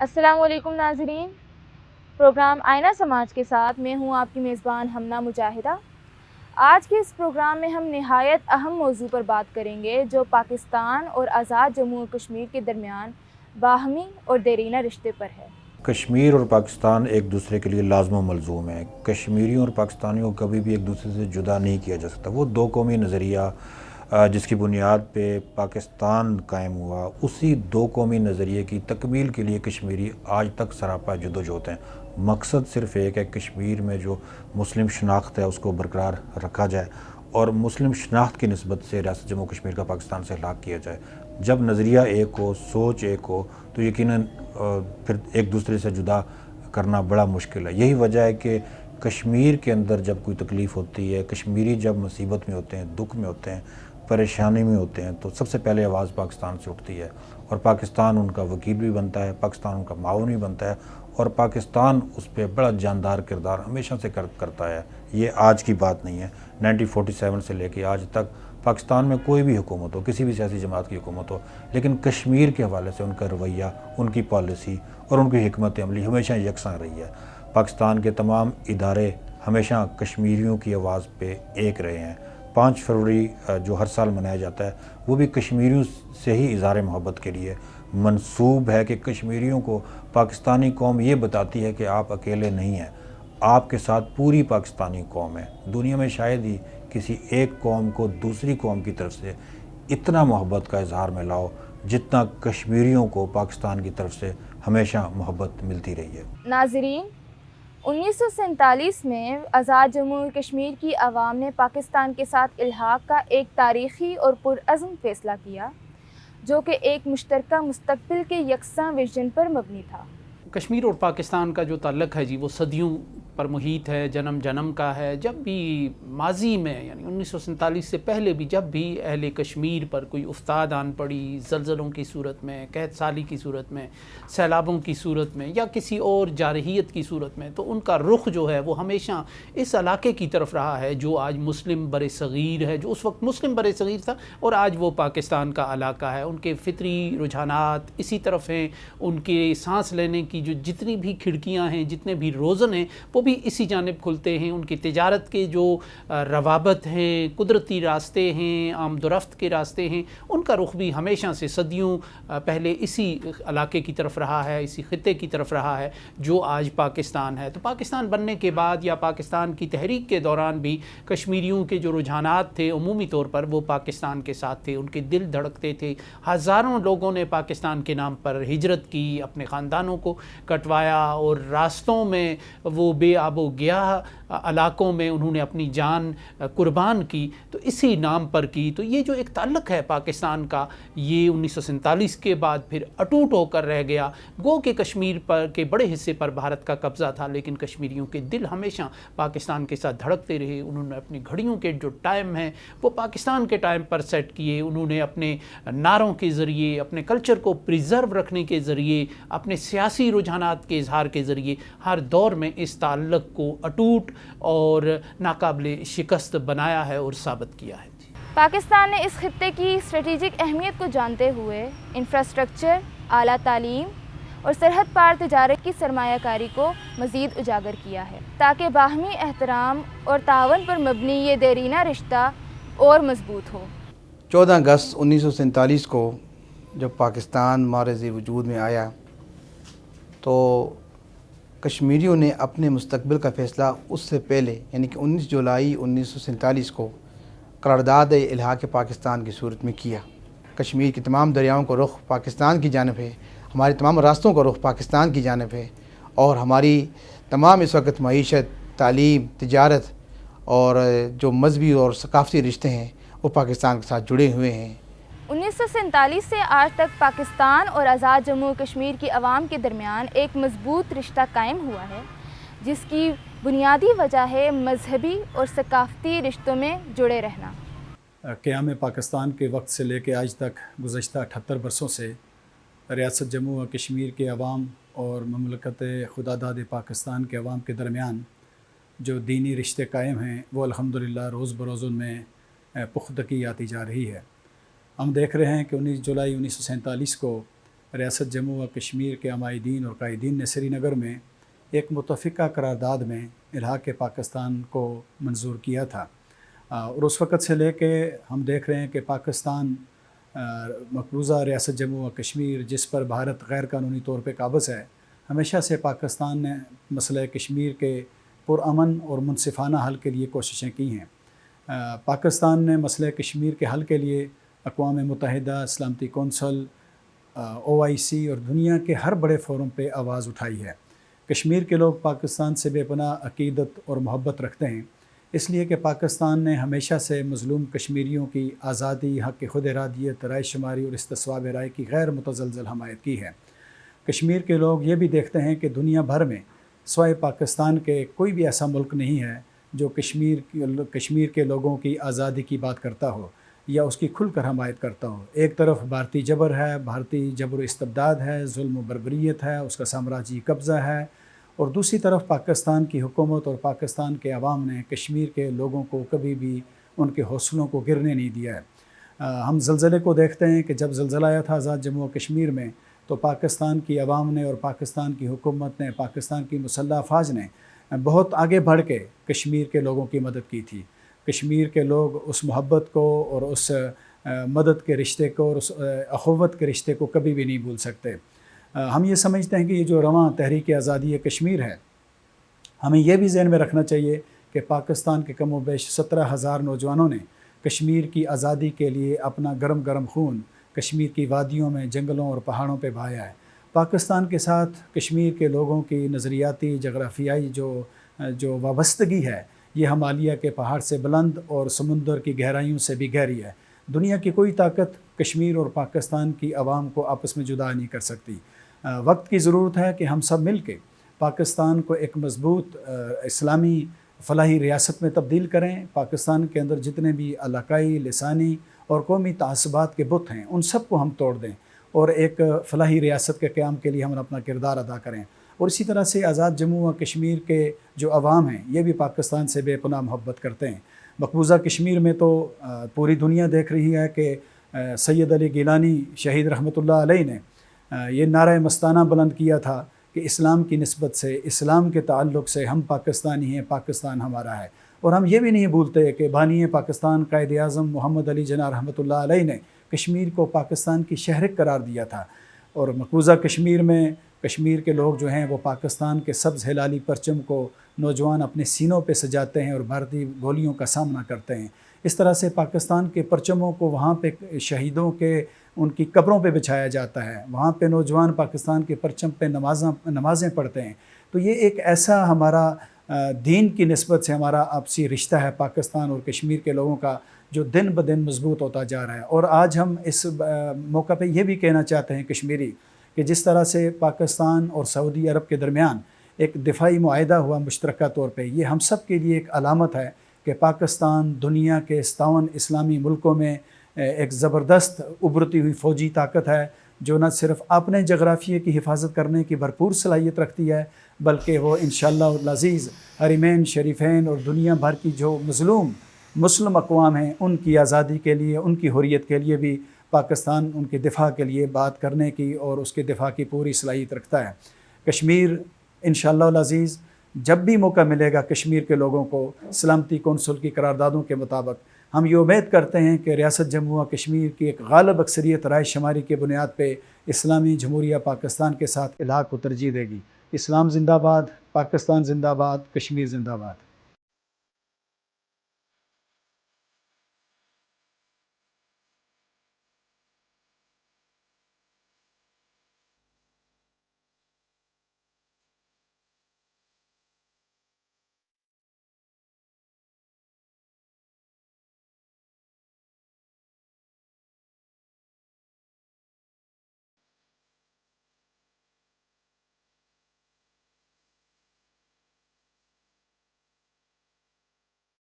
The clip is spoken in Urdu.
السلام علیکم ناظرین، پروگرام آئینہ سماج کے ساتھ میں ہوں آپ کی میزبان ہمنا مجاہدہ۔ آج کے اس پروگرام میں ہم نہایت اہم موضوع پر بات کریں گے جو پاکستان اور آزاد جموں و کشمیر کے درمیان باہمی اور دیرینہ رشتے پر ہے۔ کشمیر اور پاکستان ایک دوسرے کے لیے لازم و ملزوم ہے۔ کشمیریوں اور پاکستانیوں کو کبھی بھی ایک دوسرے سے جدا نہیں کیا جا سکتا۔ وہ دو قومی نظریہ جس کی بنیاد پہ پاکستان قائم ہوا، اسی دو قومی نظریے کی تکمیل کے لیے کشمیری آج تک سراپا جدوجہد ہیں۔ مقصد صرف ایک ہے، کشمیر میں جو مسلم شناخت ہے اس کو برقرار رکھا جائے اور مسلم شناخت کی نسبت سے ریاست جموں کشمیر کا پاکستان سے الحاق کیا جائے۔ جب نظریہ ایک ہو، سوچ ایک ہو، تو یقیناً پھر ایک دوسرے سے جدا کرنا بڑا مشکل ہے۔ یہی وجہ ہے کہ کشمیر کے اندر جب کوئی تکلیف ہوتی ہے، کشمیری جب مصیبت میں ہوتے ہیں، دکھ میں ہوتے ہیں، پریشانی میں ہوتے ہیں، تو سب سے پہلے آواز پاکستان سے اٹھتی ہے اور پاکستان ان کا وکیل بھی بنتا ہے، پاکستان ان کا معاون بھی بنتا ہے اور پاکستان اس پہ بڑا جاندار کردار ہمیشہ سے کرتا ہے۔ یہ آج کی بات نہیں ہے، 1947 سے لے کے آج تک پاکستان میں کوئی بھی حکومت ہو، کسی بھی سیاسی جماعت کی حکومت ہو، لیکن کشمیر کے حوالے سے ان کا رویہ، ان کی پالیسی اور ان کی حکمت عملی ہمیشہ یکساں رہی ہے۔ پاکستان کے تمام ادارے ہمیشہ کشمیریوں کی آواز پہ ایک رہے ہیں۔ 5 فروری جو ہر سال منایا جاتا ہے وہ بھی کشمیریوں سے ہی اظہار محبت کے لیے منسوب ہے کہ کشمیریوں کو پاکستانی قوم یہ بتاتی ہے کہ آپ اکیلے نہیں ہیں، آپ کے ساتھ پوری پاکستانی قوم ہے۔ دنیا میں شاید ہی کسی ایک قوم کو دوسری قوم کی طرف سے اتنا محبت کا اظہار ملا ہو جتنا کشمیریوں کو پاکستان کی طرف سے ہمیشہ محبت ملتی رہی ہے۔ ناظرین، 1947 میں آزاد جموں و کشمیر کی عوام نے پاکستان کے ساتھ الحاق کا ایک تاریخی اور پرعزم فیصلہ کیا جو کہ ایک مشترکہ مستقبل کے یکساں وژن پر مبنی تھا۔ کشمیر اور پاکستان کا جو تعلق ہے وہ صدیوں پر محیط ہے، جنم جنم کا ہے۔ جب بھی ماضی میں یعنی 1947 سے پہلے بھی جب بھی اہل کشمیر پر کوئی افتاد آن پڑی، زلزلوں کی صورت میں، قحط سالی کی صورت میں، سیلابوں کی صورت میں یا کسی اور جارحیت کی صورت میں، تو ان کا رخ جو ہے وہ ہمیشہ اس علاقے کی طرف رہا ہے جو آج مسلم بر صغیر ہے، جو اس وقت مسلم بر صغیر تھا اور آج وہ پاکستان کا علاقہ ہے۔ ان کے فطری رجحانات اسی طرف ہیں، ان کے سانس لینے کی جو جتنی بھی کھڑکیاں ہیں، جتنے بھی روزن ہیں، وہ بھی اسی جانب کھلتے ہیں۔ ان کی تجارت کے جو روابط ہیں، قدرتی راستے ہیں، آمد و رفت کے راستے ہیں، ان کا رخ بھی ہمیشہ سے صدیوں پہلے اسی علاقے کی طرف رہا ہے، اسی خطے کی طرف رہا ہے جو آج پاکستان ہے۔ تو پاکستان بننے کے بعد یا پاکستان کی تحریک کے دوران بھی کشمیریوں کے جو رجحانات تھے عمومی طور پر وہ پاکستان کے ساتھ تھے، ان کے دل دھڑکتے تھے۔ ہزاروں لوگوں نے پاکستان کے نام پر ہجرت کی، اپنے خاندانوں کو کٹوایا اور راستوں میں وہ بے آب و گیاہ علاقوں میں انہوں نے اپنی جان قربان کی، تو اسی نام پر کی۔ تو یہ جو ایک تعلق ہے پاکستان کا، یہ 1947 کے بعد پھر اٹوٹ ہو کر رہ گیا۔ گو کہ کشمیر پر کے بڑے حصے پر بھارت کا قبضہ تھا، لیکن کشمیریوں کے دل ہمیشہ پاکستان کے ساتھ دھڑکتے رہے۔ انہوں نے اپنی گھڑیوں کے جو ٹائم ہیں وہ پاکستان کے ٹائم پر سیٹ کیے۔ انہوں نے اپنے نعروں کے ذریعے، اپنے کلچر کو پریزرو رکھنے کے ذریعے، اپنے سیاسی رجحانات کے اظہار کے ذریعے ہر دور میں اس تعلق کو اٹوٹ اور ناقابل شکست بنایا ہے اور ثابت کیا ہے۔ پاکستان نے اس خطے کی اسٹریٹجک اہمیت کو جانتے ہوئے انفراسٹرکچر، اعلیٰ تعلیم اور سرحد پار تجارت کی سرمایہ کاری کو مزید اجاگر کیا ہے تاکہ باہمی احترام اور تعاون پر مبنی یہ دیرینہ رشتہ اور مضبوط ہو۔ 14 اگست 1947 کو جب پاکستان معرض وجود میں آیا تو کشمیریوں نے اپنے مستقبل کا فیصلہ اس سے پہلے یعنی کہ 19 جولائی 1947 کو قرارداد الحاق پاکستان کی صورت میں کیا۔ کشمیر کی تمام دریاؤں کا رخ پاکستان کی جانب ہے، ہمارے تمام راستوں کا رخ پاکستان کی جانب ہے اور ہماری تمام اس وقت معیشت، تعلیم، تجارت اور جو مذہبی اور ثقافتی رشتے ہیں وہ پاکستان کے ساتھ جڑے ہوئے ہیں۔ 1947 سے آج تک پاکستان اور آزاد جموں و کشمیر کی عوام کے درمیان ایک مضبوط رشتہ قائم ہوا ہے جس کی بنیادی وجہ ہے مذہبی اور ثقافتی رشتوں میں جڑے رہنا۔ قیام پاکستان کے وقت سے لے کے آج تک گزشتہ 78 برسوں سے ریاست جموں و کشمیر کے عوام اور مملکت خدا داد پاکستان کے عوام کے درمیان جو دینی رشتے قائم ہیں وہ الحمدللہ روز بروز ان میں پختگی آتی جا رہی ہے۔ ہم دیکھ رہے ہیں کہ 19 جولائی 1947 کو ریاست جموں و کشمیر کے عمائدین اور قائدین نے سری نگر میں ایک متفقہ قرارداد میں الحاق پاکستان کو منظور کیا تھا، اور اس وقت سے لے کے ہم دیکھ رہے ہیں کہ پاکستان مقبوضہ ریاست جموں و کشمیر جس پر بھارت غیر قانونی طور پہ قابض ہے، ہمیشہ سے پاکستان نے مسئلہ کشمیر کے پرامن اور منصفانہ حل کے لیے کوششیں کی ہیں۔ پاکستان نے مسئلہ کشمیر کے حل کے لیے اقوام متحدہ، سلامتی کونسل، OIC اور دنیا کے ہر بڑے فورم پہ آواز اٹھائی ہے۔ کشمیر کے لوگ پاکستان سے بے پناہ عقیدت اور محبت رکھتے ہیں، اس لیے کہ پاکستان نے ہمیشہ سے مظلوم کشمیریوں کی آزادی، حق خود ارادیت، رائے شماری اور استصواب رائے کی غیر متزلزل حمایت کی ہے۔ کشمیر کے لوگ یہ بھی دیکھتے ہیں کہ دنیا بھر میں سوائے پاکستان کے کوئی بھی ایسا ملک نہیں ہے جو کشمیر کے لوگوں کی آزادی کی بات کرتا ہو یا اس کی کھل کر حمایت کرتا ہو۔ ایک طرف بھارتی جبر ہے، بھارتی جبر و استبداد ہے، ظلم و بربریت ہے، اس کا سامراجی قبضہ ہے، اور دوسری طرف پاکستان کی حکومت اور پاکستان کے عوام نے کشمیر کے لوگوں کو کبھی بھی ان کے حوصلوں کو گرنے نہیں دیا ہے۔ ہم زلزلے کو دیکھتے ہیں کہ جب زلزلہ آیا تھا آزاد جموں و کشمیر میں تو پاکستان کی عوام نے اور پاکستان کی حکومت نے، پاکستان کی مسلح افواج نے بہت آگے بڑھ کے کشمیر کے لوگوں کی مدد کی تھی۔ کشمیر کے لوگ اس محبت کو اور اس مدد کے رشتے کو اور اس اخوت کے رشتے کو کبھی بھی نہیں بھول سکتے۔ ہم یہ سمجھتے ہیں کہ یہ جو رواں تحریک آزادی کشمیر ہے، ہمیں یہ بھی ذہن میں رکھنا چاہیے کہ پاکستان کے کم و بیش 17,000 نوجوانوں نے کشمیر کی آزادی کے لیے اپنا گرم گرم خون کشمیر کی وادیوں میں، جنگلوں اور پہاڑوں پہ بہایا ہے۔ پاکستان کے ساتھ کشمیر کے لوگوں کی نظریاتی، جغرافیائی جو وابستگی ہے، یہ ہمالیہ کے پہاڑ سے بلند اور سمندر کی گہرائیوں سے بھی گہری ہے۔ دنیا کی کوئی طاقت کشمیر اور پاکستان کی عوام کو آپس میں جدا نہیں کر سکتی۔ وقت کی ضرورت ہے کہ ہم سب مل کے پاکستان کو ایک مضبوط اسلامی فلاحی ریاست میں تبدیل کریں۔ پاکستان کے اندر جتنے بھی علاقائی، لسانی اور قومی تعصبات کے بت ہیں، ان سب کو ہم توڑ دیں اور ایک فلاحی ریاست کے قیام کے لیے ہم اپنا کردار ادا کریں۔ اور اسی طرح سے آزاد جموں و کشمیر کے جو عوام ہیں، یہ بھی پاکستان سے بے پناہ محبت کرتے ہیں۔ مقبوضہ کشمیر میں تو پوری دنیا دیکھ رہی ہے کہ سید علی گیلانی شہید رحمۃ اللہ علیہ نے یہ نعرہ مستانہ بلند کیا تھا کہ اسلام کی نسبت سے، اسلام کے تعلق سے ہم پاکستانی ہیں، پاکستان ہمارا ہے۔ اور ہم یہ بھی نہیں بھولتے کہ بانی پاکستان قائد اعظم محمد علی جناح رحمۃ اللہ علیہ نے کشمیر کو پاکستان کی شہرک قرار دیا تھا، اور مقبوضہ کشمیر میں کشمیر کے لوگ جو ہیں وہ پاکستان کے سبز ہلالی پرچم کو نوجوان اپنے سینوں پہ سجاتے ہیں اور بھارتی گولیوں کا سامنا کرتے ہیں۔ اس طرح سے پاکستان کے پرچموں کو وہاں پہ شہیدوں کے ان کی قبروں پہ بچھایا جاتا ہے، وہاں پہ نوجوان پاکستان کے پرچم پہ نمازیں پڑھتے ہیں۔ تو یہ ایک ایسا ہمارا دین کی نسبت سے ہمارا آپسی رشتہ ہے پاکستان اور کشمیر کے لوگوں کا، جو دن بدن مضبوط ہوتا جا رہا ہے۔ اور آج ہم اس موقع پہ یہ بھی کہنا چاہتے ہیں کشمیری کہ جس طرح سے پاکستان اور سعودی عرب کے درمیان ایک دفاعی معاہدہ ہوا مشترکہ طور پہ، یہ ہم سب کے لیے ایک علامت ہے کہ پاکستان دنیا کے 57 اسلامی ملکوں میں ایک زبردست ابھرتی ہوئی فوجی طاقت ہے، جو نہ صرف اپنے جغرافیے کی حفاظت کرنے کی بھرپور صلاحیت رکھتی ہے، بلکہ وہ انشاءاللہ العزیز حرمین شریفین اور دنیا بھر کی جو مظلوم مسلم اقوام ہیں، ان کی آزادی کے لیے، ان کی حریت کے لیے بھی پاکستان ان کے دفاع کے لیے بات کرنے کی اور اس کے دفاع کی پوری صلاحیت رکھتا ہے۔ کشمیر انشاءاللہ العزیز جب بھی موقع ملے گا کشمیر کے لوگوں کو سلامتی کونسل کی قراردادوں کے مطابق، ہم یہ امید کرتے ہیں کہ ریاست جموں و کشمیر کی ایک غالب اکثریت رائے شماری کے بنیاد پہ اسلامی جمہوریہ پاکستان کے ساتھ الحاق کو ترجیح دے گی۔ اسلام زندہ باد، پاکستان زندہ باد، کشمیر زندہ باد۔